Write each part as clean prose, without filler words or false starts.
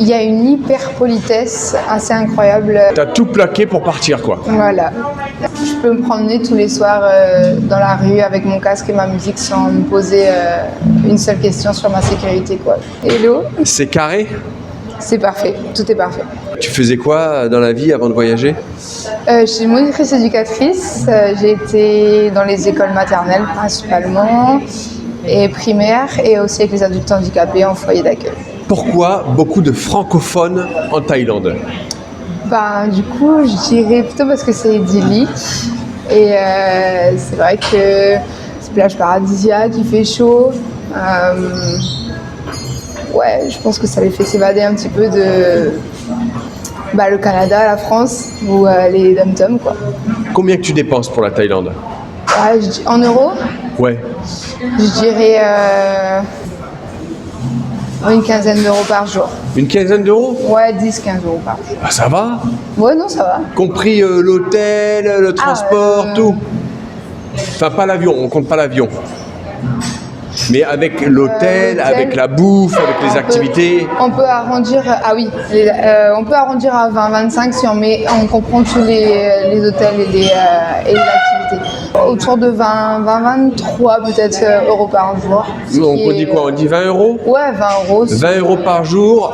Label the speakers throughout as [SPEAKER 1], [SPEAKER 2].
[SPEAKER 1] Il y a une hyper politesse assez incroyable.
[SPEAKER 2] T'as tout plaqué pour partir, quoi.
[SPEAKER 1] Voilà. Je peux me promener tous les soirs dans la rue avec mon casque et ma musique sans me poser une seule question sur ma sécurité, quoi. Hello,
[SPEAKER 2] C'est carré.
[SPEAKER 1] c'est parfait, tout est parfait.
[SPEAKER 2] Tu faisais quoi dans la vie avant de voyager?
[SPEAKER 1] Je suis monitrice éducatrice. J'ai été dans les écoles maternelles principalement et primaires et aussi avec les adultes handicapés en foyer d'accueil.
[SPEAKER 2] Pourquoi beaucoup de francophones en Thaïlande?
[SPEAKER 1] Du coup, je dirais plutôt parce que c'est idyllique et c'est vrai que c'est plage paradisiaque, il fait chaud. Ouais, je pense que ça les fait s'évader un petit peu de le Canada, la France ou les dom-toms, quoi.
[SPEAKER 2] Combien que tu dépenses pour la Thaïlande?
[SPEAKER 1] En euros,
[SPEAKER 2] Ouais.
[SPEAKER 1] je dirais une quinzaine d'euros par jour.
[SPEAKER 2] Une quinzaine d'euros?
[SPEAKER 1] Ouais, 10-15 euros par jour.
[SPEAKER 2] Ah, ça va?
[SPEAKER 1] Ouais, non, ça va.
[SPEAKER 2] Compris l'hôtel, le transport, tout. Enfin, pas l'avion, on compte pas l'avion. Mais avec l'hôtel, avec la bouffe, avec les activités.
[SPEAKER 1] On peut arrondir, on peut arrondir à 20-25 si on comprend tous les hôtels et les activités. Autour de 20-23 peut-être euros par jour.
[SPEAKER 2] Donc on dit quoi? On dit 20 euros?
[SPEAKER 1] Ouais, 20 euros.
[SPEAKER 2] 20 euros par jour,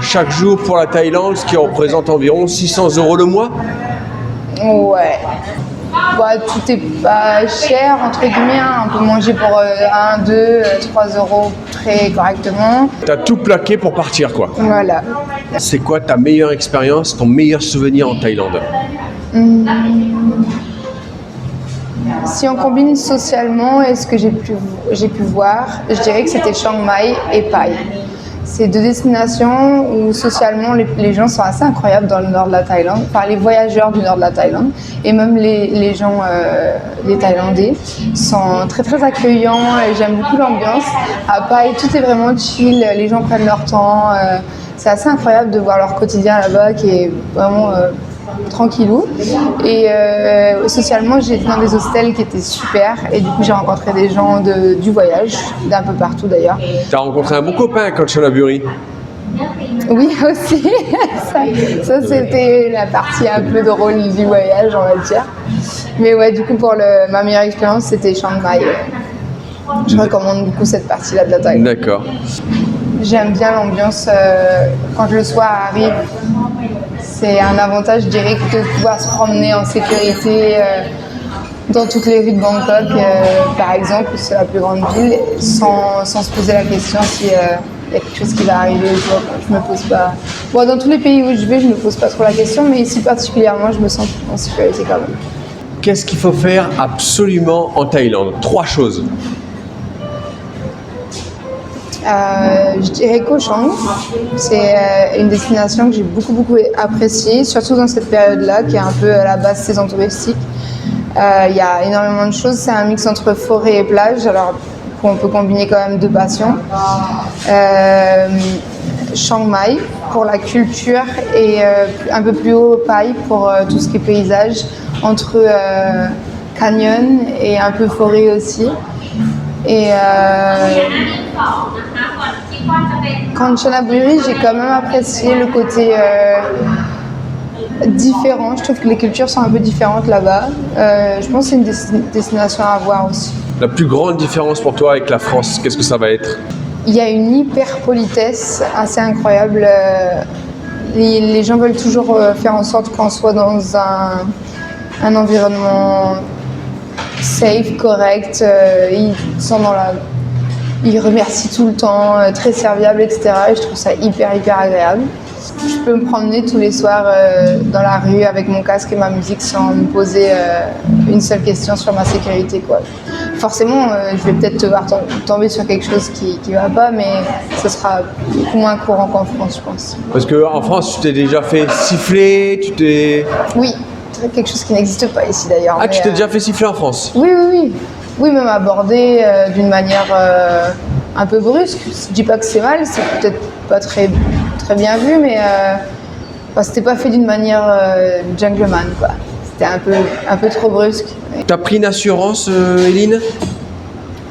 [SPEAKER 2] chaque jour pour la Thaïlande, ce qui représente environ 600 euros le mois.
[SPEAKER 1] Ouais. Tout est pas cher, entre guillemets. On peut manger pour 1, 2, 3 euros très correctement.
[SPEAKER 2] T'as tout plaqué pour partir, quoi.
[SPEAKER 1] Voilà.
[SPEAKER 2] C'est quoi ta meilleure expérience, ton meilleur souvenir en Thaïlande?
[SPEAKER 1] Si on combine socialement et ce que j'ai pu voir, je dirais que c'était Chiang Mai et Pai. C'est deux destinations où socialement les gens sont assez incroyables dans le nord de la Thaïlande, enfin les voyageurs du nord de la Thaïlande et même les gens, les Thaïlandais sont très très accueillants et j'aime beaucoup l'ambiance. À Pai, tout est vraiment chill, les gens prennent leur temps, c'est assez incroyable de voir leur quotidien là-bas qui est vraiment tranquillou. Et socialement, j'ai été dans des hostels qui étaient super et du coup j'ai rencontré des gens du voyage, d'un peu partout d'ailleurs.
[SPEAKER 2] T'as rencontré un bon copain à Kanchanaburi?
[SPEAKER 1] Oui, aussi. ça c'était la partie un peu drôle du voyage, on va dire. Mais ouais, du coup pour ma meilleure expérience, c'était Chiang Mai. Je recommande beaucoup cette partie-là de la Thaïlande.
[SPEAKER 2] D'accord.
[SPEAKER 1] J'aime bien l'ambiance quand le soir arrive. C'est un avantage, je dirais, que de pouvoir se promener en sécurité dans toutes les rues de Bangkok, par exemple, c'est la plus grande ville, sans se poser la question s'il y a quelque chose qui va arriver. Je me pose pas. Bon, dans tous les pays où je vais, je me pose pas trop la question, mais ici particulièrement, je me sens en sécurité quand même.
[SPEAKER 2] Qu'est-ce qu'il faut faire absolument en Thaïlande? 3 choses.
[SPEAKER 1] Je dirais Koh Chang, c'est une destination que j'ai beaucoup appréciée, surtout dans cette période-là, qui est un peu à la basse saison touristique. Il y a énormément de choses, c'est un mix entre forêt et plage, alors on peut combiner quand même deux passions. Chiang Mai pour la culture et un peu plus haut Pai pour tout ce qui est paysage, entre canyon et un peu forêt aussi. Et Kanchanaburi, j'ai quand même apprécié le côté différent. Je trouve que les cultures sont un peu différentes là-bas. Je pense que c'est une destination à voir aussi.
[SPEAKER 2] La plus grande différence pour toi avec la France, qu'est-ce que ça va être?
[SPEAKER 1] Il y a une hyper politesse assez incroyable. Les gens veulent toujours faire en sorte qu'on soit dans un environnement safe, correct. Ils remercient tout le temps, très serviables, etc. Et je trouve ça hyper agréable. Je peux me promener tous les soirs dans la rue avec mon casque et ma musique sans me poser une seule question sur ma sécurité, quoi. Forcément, je vais peut-être te voir tomber sur quelque chose qui va pas, mais ce sera beaucoup moins courant qu'en France, je pense.
[SPEAKER 2] Parce qu'en France, tu t'es déjà fait siffler,
[SPEAKER 1] Oui, c'est quelque chose qui n'existe pas ici d'ailleurs.
[SPEAKER 2] Ah, tu t'es déjà fait siffler en France?
[SPEAKER 1] Oui. Oui, même abordé d'une manière un peu brusque. Je dis pas que c'est mal, c'est peut-être pas très bien vu, mais c'était pas fait d'une manière gentleman, quoi. C'était un peu trop brusque.
[SPEAKER 2] T'as pris une assurance, Eline?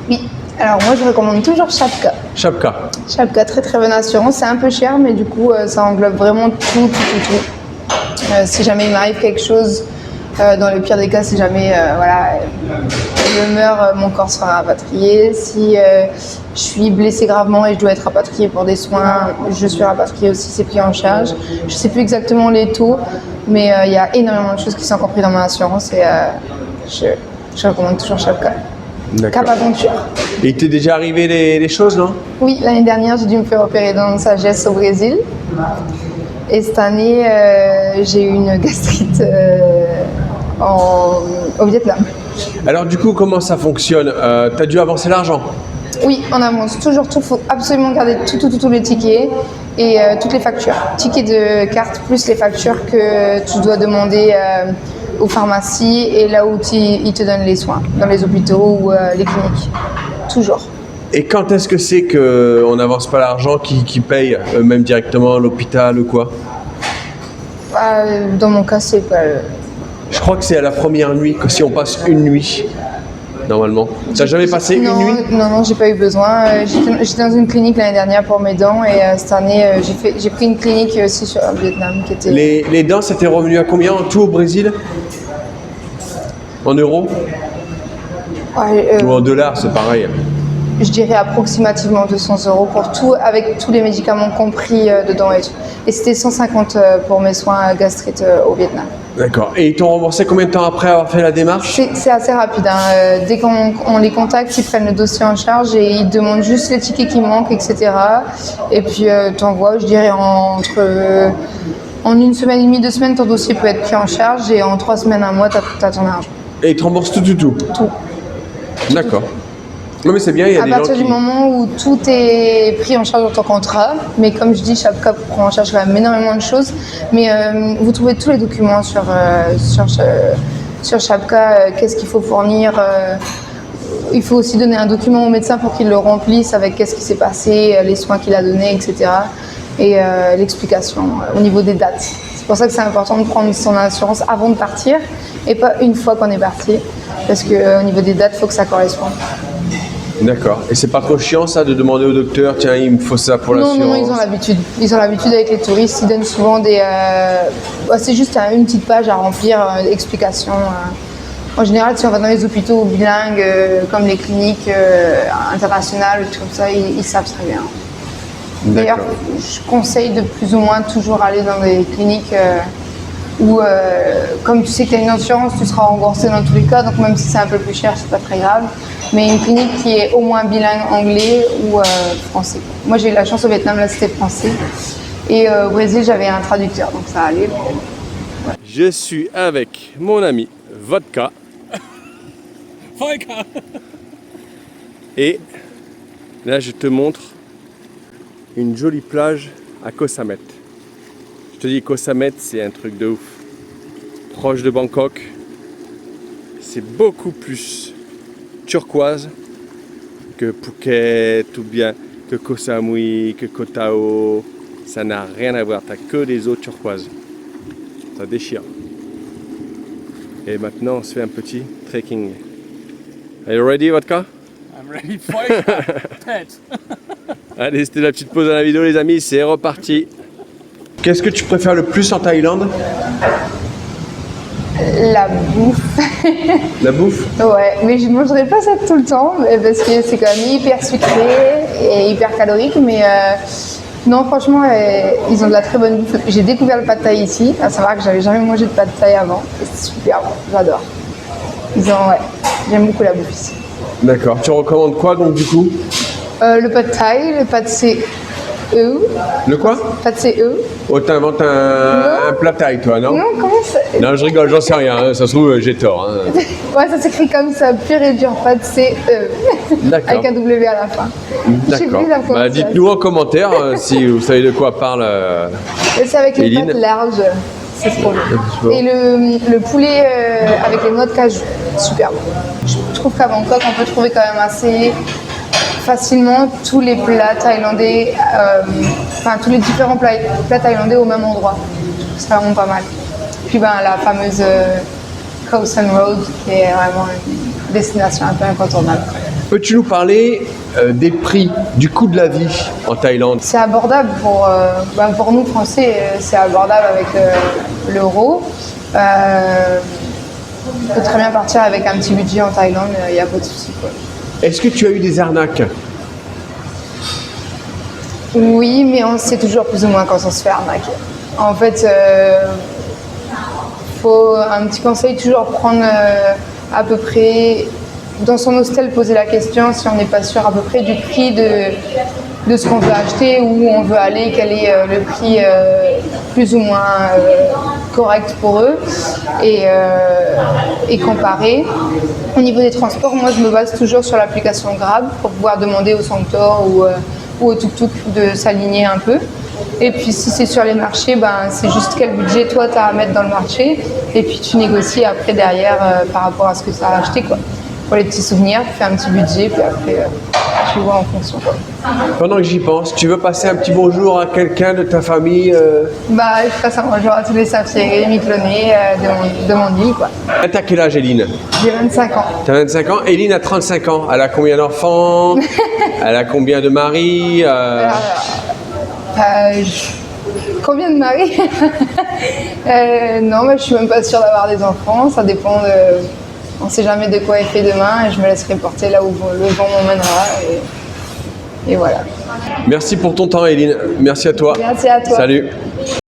[SPEAKER 1] Oui, Alors moi je recommande toujours Chapka.
[SPEAKER 2] Chapka.
[SPEAKER 1] Chapka, très très bonne assurance. C'est un peu cher, mais du coup ça englobe vraiment tout. Si jamais il m'arrive quelque chose, dans le pire des cas, si jamais je meurs, mon corps sera rapatrié. Si je suis blessée gravement et je dois être rapatriée pour des soins, je suis rapatriée aussi, c'est pris en charge. Je ne sais plus exactement les taux, mais il y a énormément de choses qui sont compris dans mon assurance et je recommande toujours Chapka. Cap Aventure.
[SPEAKER 2] Et il t'est déjà arrivé des choses, non?
[SPEAKER 1] Oui, l'année dernière, j'ai dû me faire opérer dans sagesse au Brésil. Et cette année, j'ai eu une gastrite au Vietnam.
[SPEAKER 2] Alors du coup, comment ça fonctionne? Tu as dû avancer l'argent?
[SPEAKER 1] Oui, on avance toujours tout. Il faut absolument garder tous les tickets et toutes les factures. Tickets de carte plus les factures que tu dois demander aux pharmacies et là où ils te donnent les soins, dans les hôpitaux ou les cliniques. Toujours.
[SPEAKER 2] Et quand est-ce que c'est qu'on n'avance pas l'argent qui paye, même directement à l'hôpital ou quoi?
[SPEAKER 1] Dans mon cas, c'est pas...
[SPEAKER 2] Je crois que c'est à la première nuit, que si on passe une nuit, normalement. Ça n'a jamais passé une nuit?
[SPEAKER 1] Non, j'ai pas eu besoin. J'étais dans une clinique l'année dernière pour mes dents et cette année, j'ai pris une clinique aussi au Vietnam qui était...
[SPEAKER 2] Les dents, c'était revenu à combien en tout au Brésil? En euros? Ou en dollars, c'est pareil.
[SPEAKER 1] Je dirais approximativement 200 € pour tout, avec tous les médicaments compris dedans et tout. Et c'était 150 pour mes soins gastrites au Vietnam.
[SPEAKER 2] D'accord. Et ils t'ont remboursé combien de temps après avoir fait la démarche?
[SPEAKER 1] C'est assez rapide. Dès qu'on les contacte, ils prennent le dossier en charge et ils demandent juste les tickets qui manquent, etc. Et puis t'envoies, je dirais, en une semaine et demie, 2 semaines, ton dossier peut être pris en charge et en 3 semaines, 1 mois, t'as ton argent.
[SPEAKER 2] Et ils te remboursent tout?
[SPEAKER 1] Tout.
[SPEAKER 2] D'accord. Non mais c'est bien, il y a des gens qui...
[SPEAKER 1] À partir du moment où tout est pris en charge dans ton contrat, mais comme je dis, Chapka prend en charge quand même énormément de choses, mais vous trouvez tous les documents sur Chapka, qu'est-ce qu'il faut fournir, il faut aussi donner un document au médecin pour qu'il le remplisse avec qu'est-ce qui s'est passé, les soins qu'il a donnés, etc. Et l'explication au niveau des dates. C'est pour ça que c'est important de prendre son assurance avant de partir et pas une fois qu'on est parti, parce qu'au niveau des dates, il faut que ça corresponde.
[SPEAKER 2] D'accord. Et c'est pas trop chiant ça de demander au docteur, tiens, il me faut ça pour l'assurance?
[SPEAKER 1] Non, ils ont l'habitude. Ils ont l'habitude avec les touristes. Ils donnent souvent des... c'est juste une petite page à remplir d'explications. En général, si on va dans les hôpitaux bilingues, comme les cliniques internationales, tout comme ça, ils savent très bien. D'ailleurs, je conseille de plus ou moins toujours aller dans des cliniques où, comme tu sais que tu as une assurance, tu seras remboursé dans tous les cas, donc même si c'est un peu plus cher, c'est pas très grave. Mais une clinique qui est au moins bilingue anglais ou français. Moi, j'ai eu la chance au Vietnam, là c'était français. Et au Brésil, j'avais un traducteur, donc ça allait.
[SPEAKER 2] Ouais. Je suis avec mon ami Vodka.
[SPEAKER 3] Vodka.
[SPEAKER 2] Et là, je te montre une jolie plage à Koh Samet. Je te dis, Koh Samet, c'est un truc de ouf. Proche de Bangkok. C'est beaucoup plus turquoise que Phuket ou bien que Koh Samui, que Koh Tao. Ça n'a rien à voir, t'as que des eaux turquoises. Ça déchire. Et maintenant, on se fait un petit trekking. Are you ready, Vodka?
[SPEAKER 3] I'm ready for it. Pet.
[SPEAKER 2] Allez, c'était la petite pause dans la vidéo, les amis, c'est reparti. Qu'est-ce que tu préfères le plus en Thaïlande?
[SPEAKER 1] La bouffe.
[SPEAKER 2] La bouffe?
[SPEAKER 1] Ouais, mais je ne mangerai pas ça tout le temps parce que c'est quand même hyper sucré et hyper calorique. Mais non, franchement, ils ont de la très bonne bouffe. J'ai découvert le pad thaï ici, à savoir que j'avais jamais mangé de pad thaï avant. C'est super bon, j'adore. J'aime beaucoup la bouffe ici.
[SPEAKER 2] D'accord. Tu recommandes quoi donc du coup?
[SPEAKER 1] Le pad thaï, le pad CE.
[SPEAKER 2] Le quoi?
[SPEAKER 1] Pad CE.
[SPEAKER 2] Oh, t'inventes un plat thaï, toi, non?
[SPEAKER 1] Non, comment ça?
[SPEAKER 2] Non, je rigole, j'en sais rien. Hein. Ça se trouve, j'ai tort. Hein.
[SPEAKER 1] Ouais, ça s'écrit comme ça, pur et dur, pad CE.
[SPEAKER 2] D'accord.
[SPEAKER 1] Avec un W à la fin.
[SPEAKER 2] D'accord. Bah, dites-nous en commentaire si vous savez de quoi parle.
[SPEAKER 1] C'est avec les pâtes larges. C'est trop bon. Et le poulet avec les noix de cajou, super bon. Je trouve qu'à Bangkok, on peut trouver quand même assez facilement tous les plats thaïlandais, tous les différents plats thaïlandais au même endroit. C'est vraiment pas mal. Puis la fameuse Khao San Road qui est vraiment une destination un peu incontournable.
[SPEAKER 2] Peux-tu nous parler des prix, du coût de la vie en Thaïlande?
[SPEAKER 1] C'est abordable pour nous Français, c'est abordable avec l'euro. On peut très bien partir avec un petit budget en Thaïlande, il n'y a pas de souci, quoi.
[SPEAKER 2] Est-ce que tu as eu des arnaques?
[SPEAKER 1] Oui, mais on sait toujours plus ou moins quand on se fait arnaquer. En fait, faut un petit conseil, toujours prendre à peu près, dans son hostel, poser la question si on n'est pas sûr à peu près du prix de ce qu'on veut acheter, où on veut aller, quel est le prix plus ou moins correct pour eux, et comparer. Au niveau des transports, moi je me base toujours sur l'application Grab pour pouvoir demander au Sanctor ou au Tuk Tuk de s'aligner un peu. Et puis si c'est sur les marchés, c'est juste quel budget toi tu as à mettre dans le marché, et puis tu négocies après derrière par rapport à ce que tu as acheté, quoi. Pour les petits souvenirs, tu fais un petit budget, puis après tu vois en fonction, quoi.
[SPEAKER 2] Pendant que j'y pense, tu veux passer un petit bonjour à quelqu'un de ta famille?
[SPEAKER 1] Je passe un bonjour à tous les Saint-Thierry, Miquelonais de mon île, quoi.
[SPEAKER 2] T'as quel âge, Eline?
[SPEAKER 1] J'ai 25 ans.
[SPEAKER 2] T'as 25 ans, Eline a 35 ans. Elle a combien d'enfants? Elle a combien de maris?
[SPEAKER 1] Combien de maris? Non, je suis même pas sûre d'avoir des enfants, ça dépend de... On sait jamais de quoi est fait demain, et je me laisserai porter là où le vent m'emmènera, et voilà.
[SPEAKER 2] Merci pour ton temps, Eline. Merci à toi.
[SPEAKER 1] Merci à toi.
[SPEAKER 2] Salut.